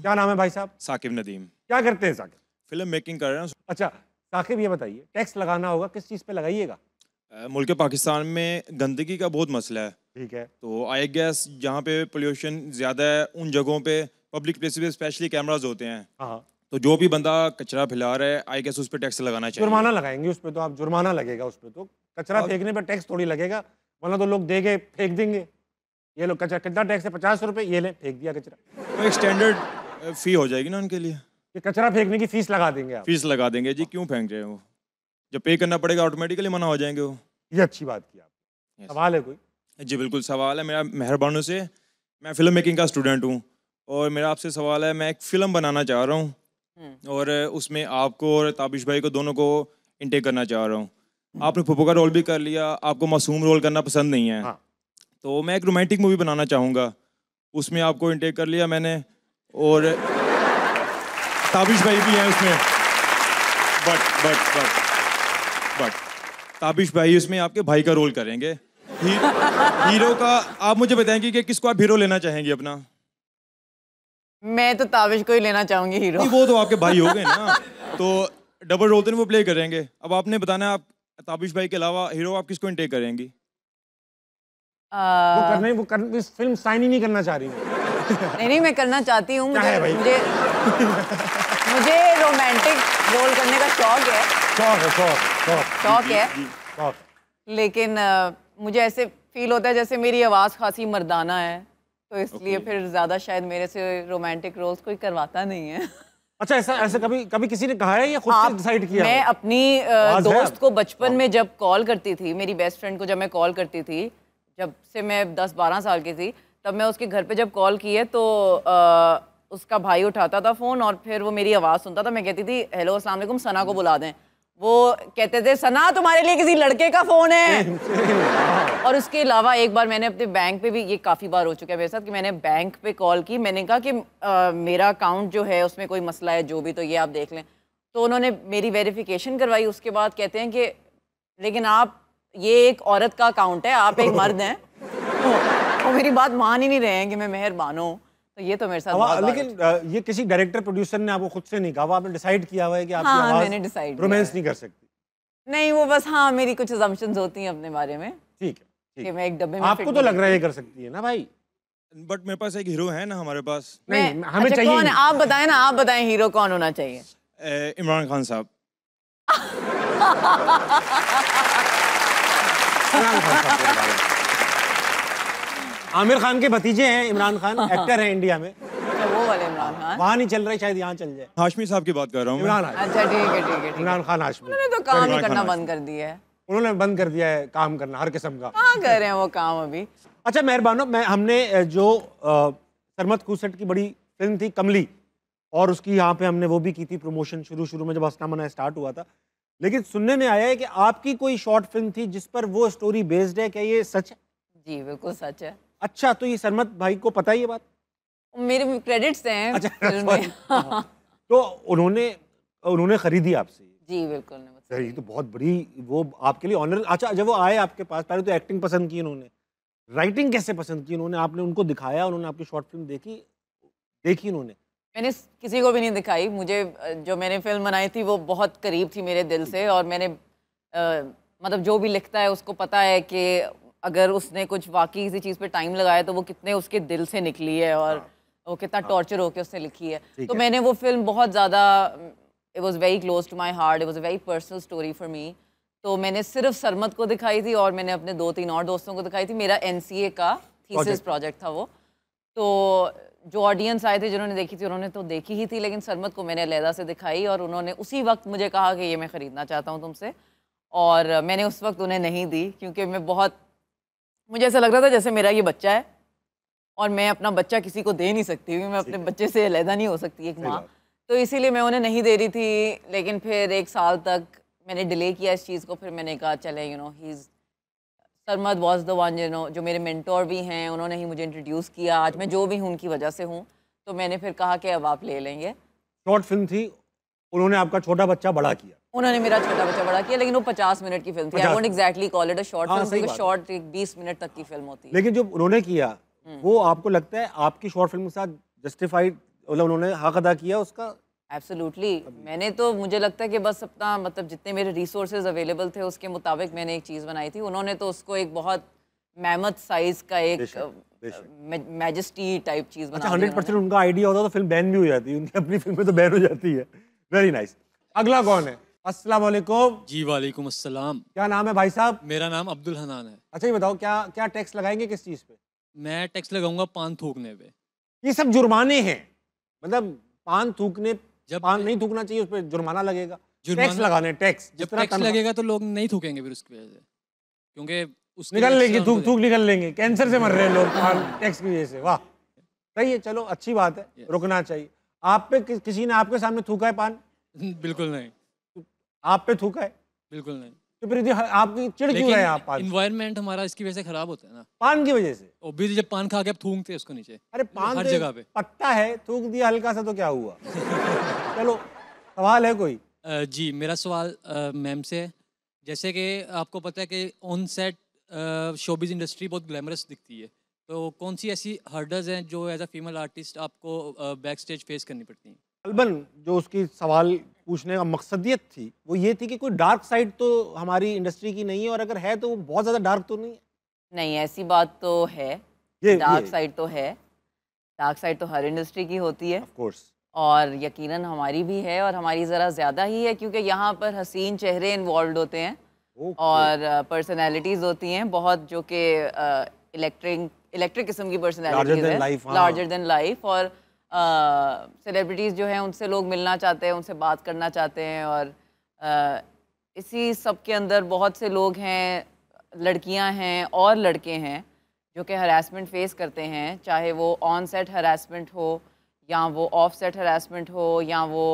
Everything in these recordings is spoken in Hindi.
क्या नाम है भाई साहब? साकिब नदीम। क्या करते हैं साकिब? फिल्म मेकिंग कर रहे हैं। अच्छा साकिब, ये बताइए टैक्स लगाना होगा, किस चीज़ पे लगाइएगा? मुल्क पाकिस्तान में गंदगी का बहुत मसला है। ठीक है। तो आई गेस जहाँ पे पोल्यूशन ज़्यादा है उन जगहों पे पब्लिक प्लेसेस पे स्पेशली कैमराज होते हैं। हाँ। तो जो भी बंदा कचरा फैला रहा है आई गेस उस पर टैक्स लगाना चाहिए। जुर्माना लगाएंगे उस पर, तो आप जुर्माना लगेगा उस पर, तो कचरा फेंकने पर टैक्स थोड़ी लगेगा, वरना तो लोग देके फेंक देंगे। ये लोग कचरा, कितना टैक्स है? 50 रुपये, ये ले फेंक दिया कचरा। तो एक स्टैंडर्ड फी हो जाएगी ना उनके लिए। ये कचरा फेंकने की फीस लगा देंगे आप? फीस लगा देंगे जी, क्यों फेंक रहे हो? जब पे करना पड़ेगा ऑटोमेटिकली मना हो जाएंगे वो। ये अच्छी बात की आप। सवाल है कोई? जी बिल्कुल सवाल है मेरा। मेहरबानों से, मैं फिल्म मेकिंग का स्टूडेंट हूँ और मेरा आपसे सवाल है। मैं एक फ़िल्म बनाना चाह रहा हूँ और उसमें आपको और ताबिश भाई को दोनों को इंटेक करना चाह रहा हूँ। आपने फूफो का रोल भी कर लिया, आपको मासूम रोल करना पसंद नहीं है। हाँ। तो मैं एक रोमांटिक मूवी बनाना चाहूँगा, उसमें आपको इंटेक कर लिया मैंने और ताबिश भाई भी हैं उसमें। बट ताबिश भाई उसमें आपके भाई का रोल करेंगे। हीरो का आप मुझे बताएंगे कि किसको आप हीरो लेना चाहेंगे अपना? मैं तो ताबिश को ही लेना चाहूंगी हीरो। वो तो आपके भाई हो गए ना, तो डबल रोल तो वो प्ले करेंगे। अब आपने बताना है आप ताबिश भाई के अलावा हीरो आप किसको इंटेक करेंगी? इस फिल्म साइन ही नहीं करना चाह रही मैं। नहीं मैं करना चाहती हूँ। क्या है भाई? मुझे रोमांटिक रोल करने का शौक है। शौक। लेकिन मुझे ऐसे फील होता है जैसे मेरी आवाज़ खासी मर्दाना है, तो इसलिए फिर ज़्यादा शायद मेरे से रोमांटिक रोल्स कोई करवाता नहीं है। अच्छा, ऐसा कभी किसी ने कहा है या खुद से डिसाइड किया? मैं अपनी दोस्त को बचपन में जब कॉल करती थी, मेरी बेस्ट फ्रेंड को जब मैं कॉल करती थी, जब से मैं 10-12 साल की थी, तब मैं उसके घर पे जब कॉल की है तो उसका भाई उठाता था फ़ोन और फिर वो मेरी आवाज़ सुनता था। मैं कहती थी हेलो अस्सलाम वालेकुम, सना को बुला दें। वो कहते थे सना तुम्हारे लिए किसी लड़के का फ़ोन है। और उसके अलावा एक बार मैंने अपने बैंक पे भी, ये काफ़ी बार हो चुका है मेरे साथ, कि मैंने बैंक पे कॉल की, मैंने कहा कि मेरा अकाउंट जो है उसमें कोई मसला है, जो भी, तो ये आप देख लें। तो उन्होंने मेरी वेरिफिकेशन करवाई। उसके बाद कहते हैं कि लेकिन आप, ये एक औरत का अकाउंट है, आप एक मर्द हैं। वो मेरी बात मान ही नहीं रहे हैं कि मैं मेहरबान हूँ। तो ये तो मेरे साथ लेकिन ये किसी डायरेक्टर प्रोड्यूसर ने आपको खुद से नहीं कहा, आपने डिसाइड किया हुआ है कि आपकी आवाज़ मैंने डिसाइड रोमांस नहीं कर सकती? नहीं, वो बस हाँ मेरी कुछ असम्पशंस होती हैं अपने बारे में। ठीक है कि मैं एक डब्बे में आपको तो लग रहा है ये कर सकती है ना भाई? बट मेरे पास एक हीरो है ना हमारे पास। नहीं हमें अच्छा, चाहिए कौन है? आप बताएं ना, आप बताएं हीरो कौन होना चाहिए? इमरान खान साहब। आमिर खान के भतीजे हैं इमरान खान, एक्टर हैं इंडिया में। अच्छा, वो वाले इमरान खान। वहाँ नहीं चल रहा है, शायद यहाँ चल जाए। हाशमी साहब की बात कर रहा हूँ। इमरान। अच्छा ठीक है। इमरान खान हाशमी। उन्होंने तो काम ही करना बंद कर दिया है। उन्होंने बंद कर दिया है काम करना, हर किस्म का। कहाँ कर रहे हैं वो काम अभी? अच्छा मेहरबानो, हमने जो सरमद खूसट की बड़ी फिल्म थी कमली, और उसकी यहाँ पे हमने वो भी की थी प्रमोशन शुरू में जब हंसना मना स्टार्ट हुआ था। लेकिन सुनने में आया है कि आपकी कोई शॉर्ट फिल्म थी जिस पर वो स्टोरी बेस्ड है, क्या ये सच है? जी बिल्कुल सच है। अच्छा, तो ये सरमद भाई को पता है ये बात? मेरे क्रेडिट्स हैं। अच्छा तो उन्होंने खरीदी आपसे? जी बिल्कुल। ये तो बहुत बड़ी वो आपके लिए ऑनर। अच्छा, जब वो आए आपके पास, पहले तो एक्टिंग पसंद की उन्होंने, राइटिंग कैसे पसंद की उन्होंने? आपने उनको दिखाया, उन्होंने आपकी शॉर्ट फिल्म देखी उन्होंने? मैंने किसी को भी नहीं दिखाई। मुझे जो मैंने फिल्म बनाई थी वो बहुत करीब थी मेरे दिल से, और मैंने मतलब जो भी लिखता है उसको पता है कि अगर उसने कुछ वाकई किसी चीज़ पे टाइम लगाया तो वो कितने उसके दिल से निकली है और वो कितना टॉर्चर होकर उसने लिखी है। तो मैंने वो फिल्म बहुत ज़्यादा, it was very close to my heart, it was a very personal story for me. तो मैंने सिर्फ सरमद को दिखाई थी और मैंने अपने 2-3 और दोस्तों को दिखाई थी। मेरा NCA का थीसिस प्रोजेक्ट था वो। तो जो ऑडियंस आए थे जिन्होंने देखी थी उन्होंने तो देखी ही थी, लेकिन सरमद को मैंने अलहदा से दिखाई और उन्होंने उसी वक्त मुझे कहा कि ये मैं ख़रीदना चाहता हूँ तुमसे। और मैंने उस वक्त उन्हें नहीं दी क्योंकि मुझे ऐसा लग रहा था जैसे मेरा ये बच्चा है और मैं अपना बच्चा किसी को दे नहीं सकती, मैं अपने बच्चे से अलहदा नहीं हो सकती एक माँ। तो इसीलिए मैं उन्हें नहीं दे रही थी। लेकिन फिर 1 साल तक मैंने डिले किया इस चीज़ को। फिर मैंने कहा चले सरमद वॉज द वन, जो मेरे मेंटोर भी हैं, उन्होंने ही मुझे इंट्रोड्यूस किया। आज मैं जो भी हूँ उनकी वजह से हूँ। तो मैंने फिर कहा कि अब आप ले लेंगे। शॉर्ट फिल्म थी, उन्होंने आपका छोटा बच्चा बड़ा किया? उन्होंने मेरा छोटा बच्चा बड़ा किया, लेकिन वो 50 मिनट की फिल्म थी। I won't exactly call it a short film, क्योंकि शॉर्ट 20 मिनट तक की फिल्म होती है। लेकिन जो उन्होंने किया वो आपको लगता है आपकी शॉर्ट फिल्म के साथ जस्टिफाइड मतलब उन्होंने हक अदा किया उसका? एब्सोल्युटली। मैंने तो, मुझे लगता है कि बस अपना मतलब जितने मेरे रिसोर्सेज अवेलेबल थे उसके मुताबिक मैंने एक चीज़ बनाई थी। उन्होंने तो उसको एक बहुत मैमथ साइज का एक मैजेस्टी टाइप चीज़ बना अच्छा, दी 100% उनका आइडिया होता तो फिल्म बैन भी हो जाती है, उनकी अपनी फिल्में तो बैन हो जाती है। Very nice. अगला कौन है? अस्सलाम वालेकुम। जी वालेकुम अस्सलाम। क्या नाम है भाई साहब? मेरा नाम अब्दुल हनान है। अच्छा ये बताओ, क्या क्या टैक्स लगाएंगे किस चीज़ पे? मैं टैक्स लगाऊंगा पान थूकने पे। ये सब जुर्माने हैं, मतलब पान थूकने, जब पान नहीं थूकना चाहिए, उस पर जुर्माना लगेगा। जुर्माना- टैक्स लगाने, टैक्स जब जिस तरह टैक्स लगेगा तो लोग नहीं थूकेंगे फिर उसकी वजह से, क्योंकि उसके निकल लिए लेंगे, extra थूक उनको थूक निकल लेंगे, कैंसर से मर रहे हैं लोग पान टैक्स की वजह से। वाह, सही है, चलो अच्छी बात है, Yes. रुकना चाहिए। आप पे किसी ने आपके सामने थूका है पान? दे- बिल्कुल नहीं, आप पे थूका है बिल्कुल नहीं। तो फिर आपकी चिड़ क्यों रहे हैं आप पान से? इन्वायरमेंट हमारा इसकी वजह से खराब होता है ना। पान की वजह से? ऑब्वियसली जब पान खा के आप थूकते हैं उसको नीचे, अरे पान हर तो जगह पे। पत्ता है, थूक दिया हल्का सा तो क्या हुआ? चलो, सवाल है कोई? जी मेरा सवाल मैम से है। जैसे कि आपको पता है कि ऑन सेट शोबिज़ इंडस्ट्री बहुत ग्लैमरस दिखती है, तो कौन सी ऐसी हर्डल्स हैं जो एज अ फीमेल आर्टिस्ट आपको बैक स्टेज फेस करनी पड़ती हैं? अलबन जो उसकी सवाल पूछने का मकसदियत थी वो ये थी कि कोई डार्क साइड तो हमारी इंडस्ट्री की नहीं है, और अगर है तो वो बहुत ज़्यादा डार्क तो नहीं है। नहीं, ऐसी बात तो है, डार्क साइड तो है, डार्क साइड तो हर इंडस्ट्री की होती है, ऑफ कोर्स। और यकीनन हमारी भी है, और हमारी ज़रा ज़्यादा ही है क्योंकि यहाँ पर हसीन चेहरे इन्वॉल्व होते हैं और पर्सनैलिटीज़ होती हैं बहुत, जो कि इलेक्ट्रिक किस्म की पर्सनैलिटीज़ है, लार्जर देन लाइफ। और सेलिब्रिटीज़ जो हैं उनसे लोग मिलना चाहते हैं, उनसे बात करना चाहते हैं, और इसी सब के अंदर बहुत से लोग हैं, लड़कियां हैं और लड़के हैं जो कि हरासमेंट फेस करते हैं, चाहे वो ऑन सेट हरासमेंट हो या वो ऑफ सेट हरासमेंट हो, या वो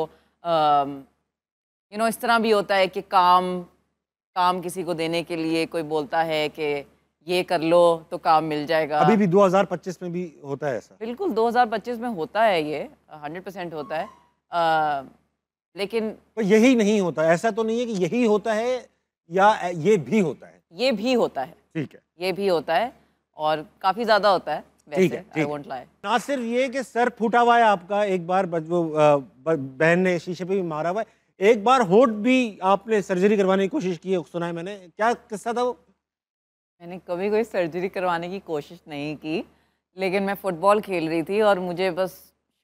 इस तरह भी होता है कि काम किसी को देने के लिए कोई बोलता है कि ये कर लो तो काम मिल जाएगा। अभी भी 2025 में भी होता है ऐसा? बिल्कुल 2025 में होता है, ये 100% होता है। लेकिन तो यही नहीं होता, ऐसा तो नहीं है कि यही होता है, या ये भी होता है? ये भी होता है, ठीक है, ये भी होता है, और काफ़ी ज़्यादा होता है ठीक वैसे, है, आई वोंट लाई। ना सिर्फ ये कि सर फूटा हुआ है आपका, एक बार बहन ने शीशे पे भी मारा हुआ है, एक बार होठ भी आपने सर्जरी करवाने की कोशिश की है, सुना है मैंने, क्या किस्सा था वो? मैंने कभी कोई सर्जरी करवाने की कोशिश नहीं की, लेकिन मैं फ़ुटबॉल खेल रही थी और मुझे बस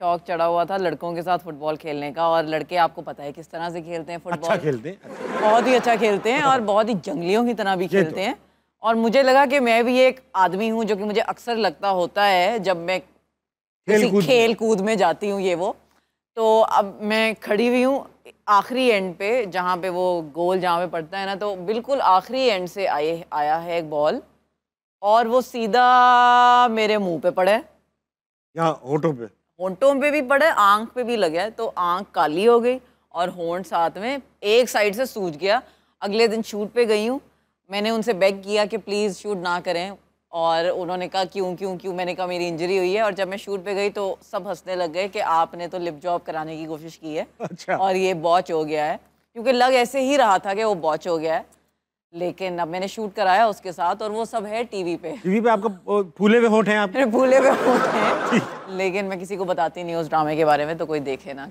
शौक चढ़ा हुआ था लड़कों के साथ फुटबॉल खेलने का, और लड़के आपको पता है किस तरह से खेलते हैं फुटबॉल। अच्छा खेलते हैं, बहुत ही अच्छा खेलते हैं, और बहुत ही जंगलियों की तरह भी खेलते हैं। और मुझे लगा कि मैं भी एक आदमी हूँ, जो कि मुझे अक्सर लगता होता है जब मैं खेल कूद में जाती हूँ ये वो। तो अब मैं खड़ी हुई हूँ आखिरी एंड पे, जहाँ पे वो गोल जहाँ पे पड़ता है ना, तो बिल्कुल आखिरी एंड से आया है एक बॉल, और वो सीधा मेरे मुंह पे पड़ा है, यहाँ होठों पे भी पड़ा है, आंख पे भी लगा है, तो आंख काली हो गई और होंठ साथ में एक साइड से सूज गया। अगले दिन शूट पे गई हूँ, मैंने उनसे बेग किया कि प्लीज़ शूट ना करें, और उन्होंने कहा क्यों। मैंने कहा मेरी इंजरी हुई है, और जब मैं शूट पे गई तो सब हंसने लग गए कि आपने तो लिप जॉब कराने की कोशिश की है। अच्छा। और ये बॉच हो गया है, क्योंकि लग ऐसे ही रहा था कि वो बॉच हो गया है, लेकिन अब मैंने शूट कराया उसके साथ, और वो सब है टीवी पे आपका फूले हुए होठ हैं आप? मेरे फूले हुए होठ हैं, लेकिन मैं किसी को बताती नहीं उस ड्रामे के बारे में, तो कोई देखे ना।